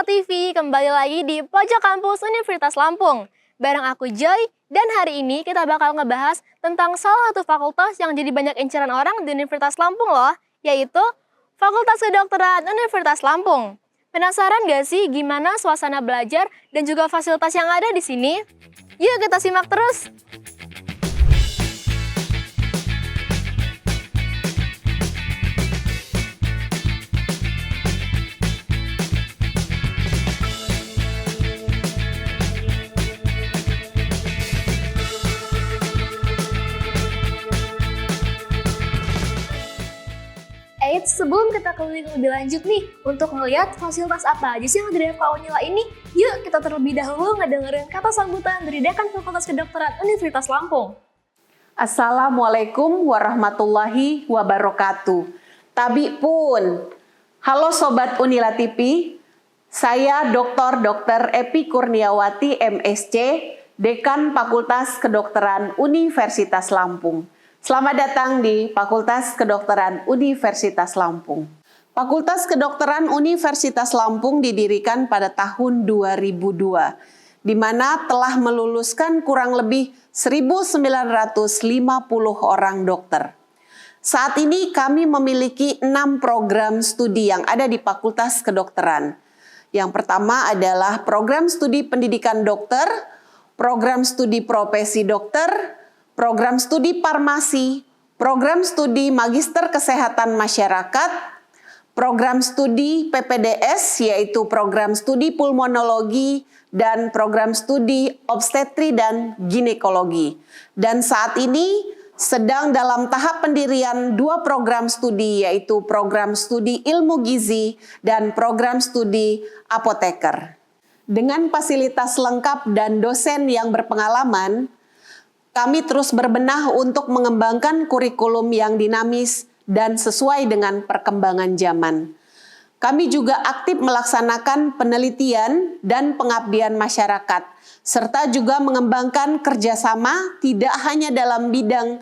Unila TV, kembali lagi di Pojok Kampus Universitas Lampung. Bareng aku Joy, dan hari ini kita bakal ngebahas tentang salah satu fakultas yang jadi banyak inceran orang di Universitas Lampung loh, yaitu Fakultas Kedokteran Universitas Lampung. Penasaran gak sih gimana suasana belajar dan juga fasilitas yang ada di sini? Yuk kita simak terus! Sebelum kita keliling lebih lanjut nih, untuk ngeliat fasilitas apa aja sih yang ada di FK Unila ini, yuk kita terlebih dahulu ngedengerin kata sambutan dari Dekan Fakultas Kedokteran Universitas Lampung. Assalamualaikum warahmatullahi wabarakatuh. Tabi pun. Halo Sobat Unila TV, saya Dr. Epi Kurniawati MSc, Dekan Fakultas Kedokteran Universitas Lampung. Selamat datang di Fakultas Kedokteran Universitas Lampung. Fakultas Kedokteran Universitas Lampung didirikan pada tahun 2002, di mana telah meluluskan kurang lebih 1.950 orang dokter. Saat ini kami memiliki 6 program studi yang ada di Fakultas Kedokteran. Yang pertama adalah program studi pendidikan dokter, program studi profesi dokter, program studi farmasi, program studi magister kesehatan masyarakat, program studi PPDS yaitu program studi pulmonologi, dan program studi obstetri dan ginekologi. Dan saat ini sedang dalam tahap pendirian 2 program studi yaitu program studi ilmu gizi dan program studi apoteker. Dengan fasilitas lengkap dan dosen yang berpengalaman, kami terus berbenah untuk mengembangkan kurikulum yang dinamis dan sesuai dengan perkembangan zaman. Kami juga aktif melaksanakan penelitian dan pengabdian masyarakat, serta juga mengembangkan kerjasama tidak hanya dalam bidang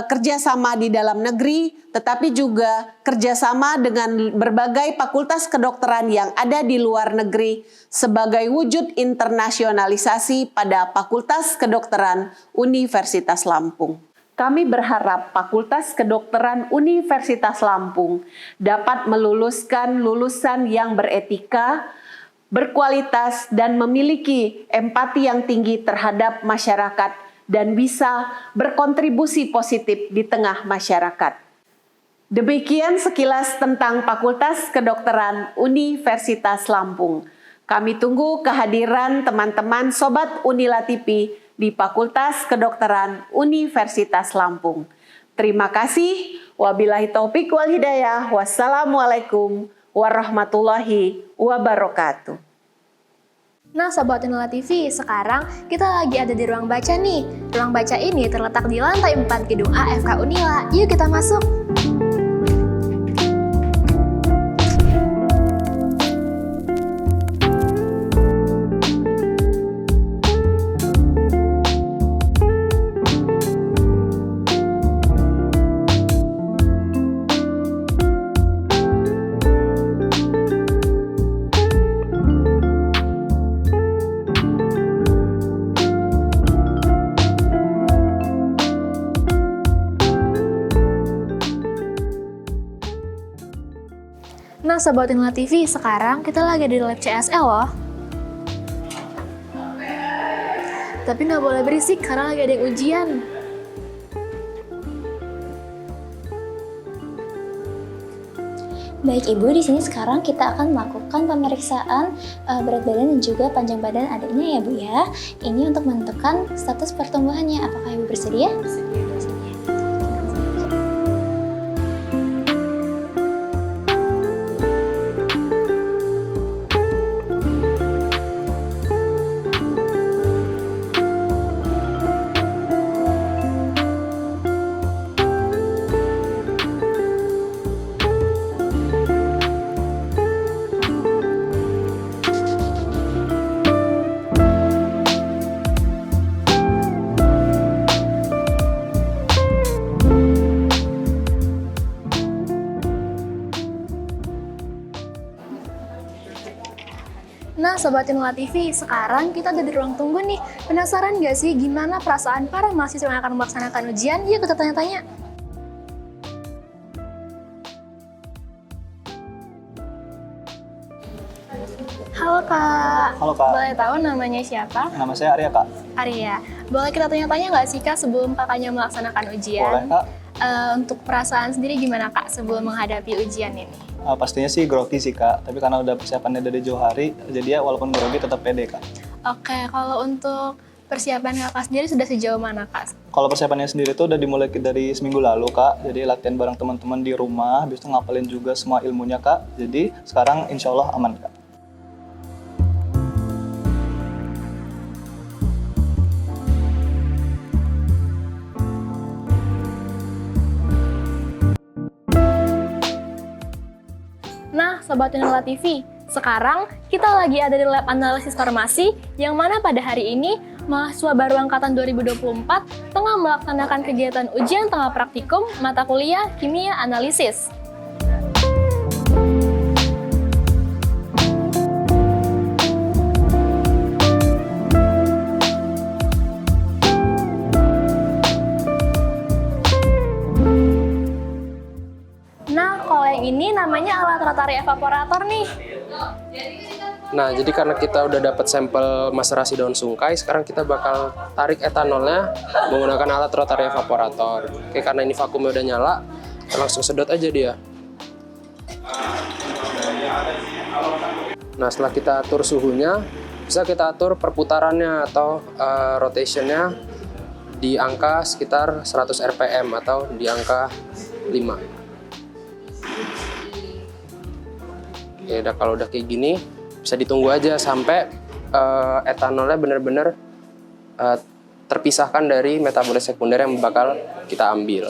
kerjasama di dalam negeri, tetapi juga kerjasama dengan berbagai fakultas kedokteran yang ada di luar negeri sebagai wujud internasionalisasi pada Fakultas Kedokteran Universitas Lampung. Kami berharap Fakultas Kedokteran Universitas Lampung dapat meluluskan lulusan yang beretika, berkualitas, dan memiliki empati yang tinggi terhadap masyarakat dan bisa berkontribusi positif di tengah masyarakat. Demikian sekilas tentang Fakultas Kedokteran Universitas Lampung. Kami tunggu kehadiran teman-teman Sobat Unila TV di Fakultas Kedokteran Universitas Lampung. Terima kasih. Wabillahi taufik wal hidayah. Wassalamualaikum warahmatullahi wabarakatuh. Nah Sobat Unila TV, sekarang kita lagi ada di ruang baca nih. Ruang baca ini terletak di lantai 4 gedung A FK Unila. Yuk kita masuk. Nah Sobat Unila TV, sekarang kita lagi di lab CSL loh. Tapi nggak boleh berisik karena lagi ada yang ujian. Baik Ibu, di sini sekarang kita akan melakukan pemeriksaan berat badan dan juga panjang badan adiknya ya Bu ya. Ini untuk menentukan status pertumbuhannya. Apakah Ibu bersedia? Bersedia. Nah, Sobat Inula TV, sekarang kita ada di ruang tunggu nih. Penasaran nggak sih gimana perasaan para mahasiswa yang akan melaksanakan ujian? Yuk kita tanya-tanya. Halo Kak. Halo Kak, Boleh tahu namanya siapa? nama saya Arya Kak. Arya. Boleh kita tanya-tanya nggak sih Kak sebelum kakaknya melaksanakan ujian? Boleh Kak. Untuk perasaan sendiri gimana Kak sebelum menghadapi ujian ini? Pastinya sih grogi sih Kak, tapi karena udah persiapannya dari jauh hari, jadi ya walaupun grogi tetap pede Kak. Oke, kalau untuk persiapan kakak sendiri sudah sejauh mana Kak? Kalau persiapannya sendiri tuh udah dimulai dari seminggu lalu Kak, jadi latihan bareng teman-teman di rumah, habis itu ngapalin juga semua ilmunya Kak, jadi sekarang insya Allah aman Kak. Nah, Sobat Inula TV, sekarang kita lagi ada di lab analisis farmasi yang mana pada hari ini mahasiswa baru angkatan 2024 tengah melaksanakan kegiatan ujian tengah praktikum mata kuliah kimia analisis. Nah, kalau yang ini namanya alat rotary evaporator nih. Nah, jadi karena kita udah dapat sampel maserasi daun sungkai, sekarang kita bakal tarik etanolnya menggunakan alat rotary evaporator. Oke, karena ini vakumnya udah nyala, kita langsung sedot aja dia. Nah, setelah kita atur suhunya, bisa kita atur perputarannya atau rotationnya di angka sekitar 100 rpm atau di angka 5. Oke, kalau udah kayak gini, bisa ditunggu aja sampai etanolnya benar-benar terpisahkan dari metabolit sekunder yang bakal kita ambil.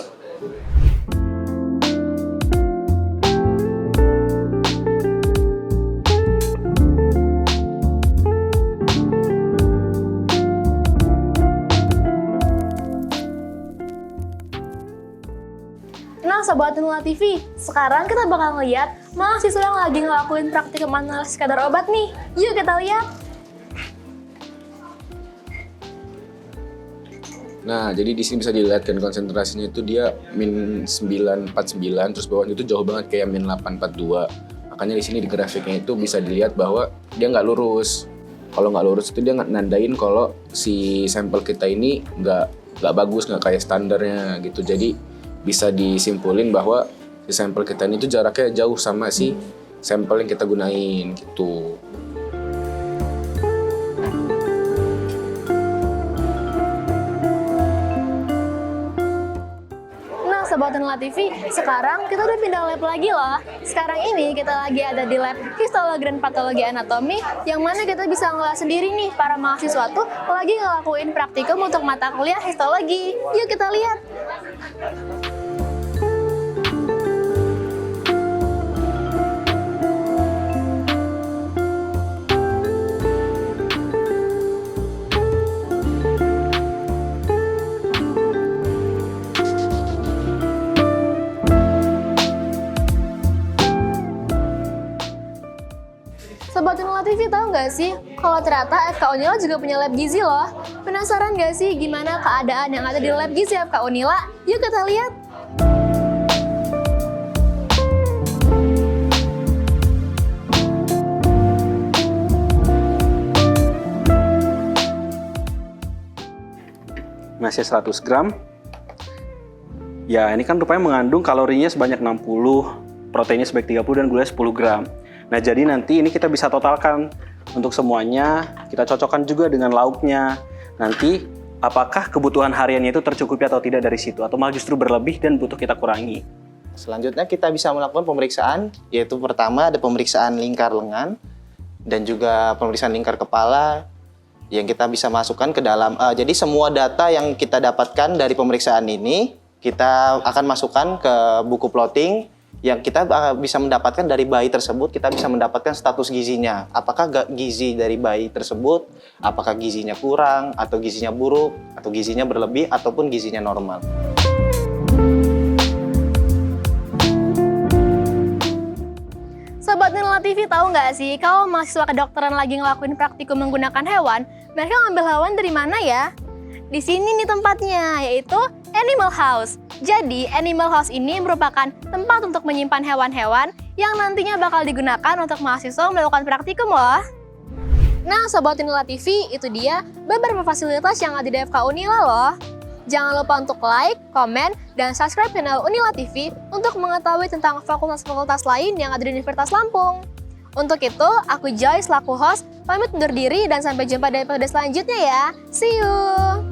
Nah, Sobat Inula TV, sekarang kita bakal ngeliat mahasiswa yang lagi ngelakuin praktikum analisis kadar obat nih. Yuk kita lihat. Nah, jadi di sini bisa dilihat kan konsentrasinya itu dia min 949, terus bawahnya itu jauh banget kayak min 842. Makanya di sini di grafiknya itu bisa dilihat bahwa dia nggak lurus. Kalau nggak lurus itu dia nggak nandain kalau si sampel kita ini nggak bagus, nggak kayak standarnya gitu. Jadi bisa disimpulin bahwa si sampel kita ini tuh jaraknya jauh sama si sampel yang kita gunain gitu. Nah, Sobat Inula TV, sekarang kita udah pindah lab lagi loh. Sekarang ini kita lagi ada di lab histologi dan patologi anatomi, yang mana kita bisa ngeliat sendiri nih para mahasiswa tuh lagi ngelakuin praktikum untuk mata kuliah histologi. Yuk kita lihat. Sobat Inula TV tahu nggak sih kalau ternyata FK Unila juga punya lab gizi loh? Penasaran nggak sih gimana keadaan yang ada di lab gizi FK Unila? Yuk kita lihat. Nasi 100 gram. Ya, ini kan rupanya mengandung kalorinya sebanyak 60, proteinnya sebanyak 30, dan gulanya 10 gram. Nah, jadi nanti ini kita bisa totalkan untuk semuanya, kita cocokkan juga dengan lauknya. Nanti, apakah kebutuhan hariannya itu tercukupi atau tidak dari situ, atau malah justru berlebih dan butuh kita kurangi. Selanjutnya kita bisa melakukan pemeriksaan, yaitu pertama ada pemeriksaan lingkar lengan, dan juga pemeriksaan lingkar kepala, yang kita bisa masukkan ke dalam. Jadi semua data yang kita dapatkan dari pemeriksaan ini, kita akan masukkan ke buku plotting, yang kita bisa mendapatkan dari bayi tersebut, kita bisa mendapatkan status gizinya. Apakah gizi dari bayi tersebut, apakah gizinya kurang, atau gizinya buruk, atau gizinya berlebih, ataupun gizinya normal. Sobat Inula TV tahu nggak nggak sih kalau mahasiswa kedokteran lagi ngelakuin praktikum menggunakan hewan, mereka ngambil hewan dari mana ya? Di sini nih tempatnya, yaitu Animal House. Jadi, Animal House ini merupakan tempat untuk menyimpan hewan-hewan yang nantinya bakal digunakan untuk mahasiswa melakukan praktikum loh. Nah, Sobat Unila TV, itu dia beberapa fasilitas yang ada di FK Unila loh. Jangan lupa untuk like, komen, dan subscribe channel Unila TV untuk mengetahui tentang fakultas-fakultas lain yang ada di Universitas Lampung. Untuk itu, aku Joy selaku host, pamit undur diri dan sampai jumpa di episode selanjutnya ya. See you!